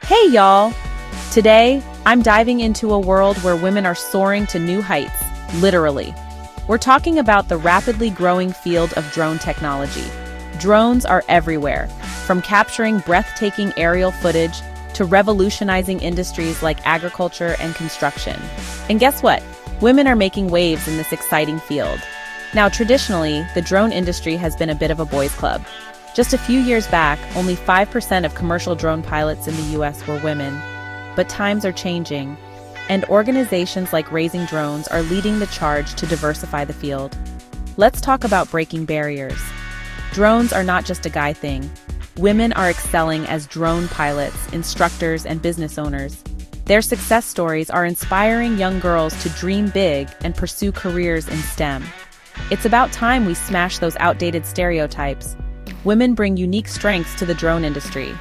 Hey y'all! Today, I'm diving into a world where women are soaring to new heights, literally. We're talking about the rapidly growing field of drone technology. Drones are everywhere, from capturing breathtaking aerial footage to revolutionizing industries like agriculture and construction. And guess what? Women are making waves in this exciting field. Now, traditionally, the drone industry has been a bit of a boys' club. Just a few years back, only 5% of commercial drone pilots in the US were women. But times are changing, and organizations like Raising Drones are leading the charge to diversify the field. Let's talk about breaking barriers. Drones are not just a guy thing. Women are excelling as drone pilots, instructors, and business owners. Their success stories are inspiring young girls to dream big and pursue careers in STEM. It's about time we smash those outdated stereotypes. Women bring unique strengths to the drone industry.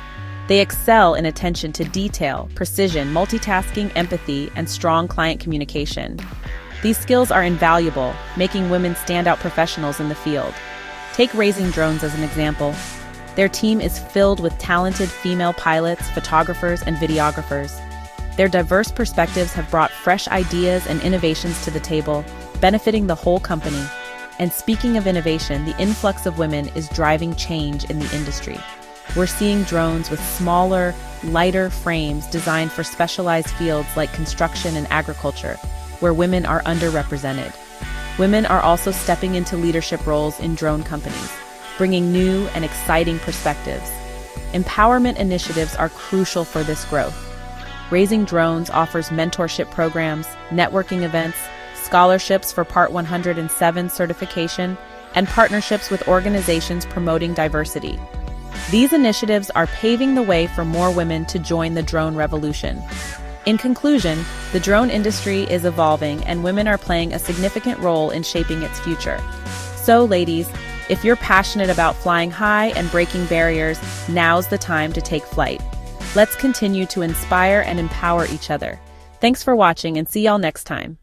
They excel in attention to detail, precision, multitasking, empathy, and strong client communication. These skills are invaluable, making women standout professionals in the field. Take Raising Drones as an example. Their team is filled with talented female pilots, photographers, and videographers. Their diverse perspectives have brought fresh ideas and innovations to the table, benefiting the whole company. And speaking of innovation, the influx of women is driving change in the industry. We're seeing drones with smaller, lighter frames designed for specialized fields like construction and agriculture, where women are underrepresented. Women are also stepping into leadership roles in drone companies, bringing new and exciting perspectives. Empowerment initiatives are crucial for this growth. Raising Drones offers mentorship programs, networking events, scholarships for Part 107 certification, and partnerships with organizations promoting diversity. These initiatives are paving the way for more women to join the drone revolution. In conclusion, the drone industry is evolving and women are playing a significant role in shaping its future. So, ladies, if you're passionate about flying high and breaking barriers, now's the time to take flight. Let's continue to inspire and empower each other. Thanks for watching and see y'all next time.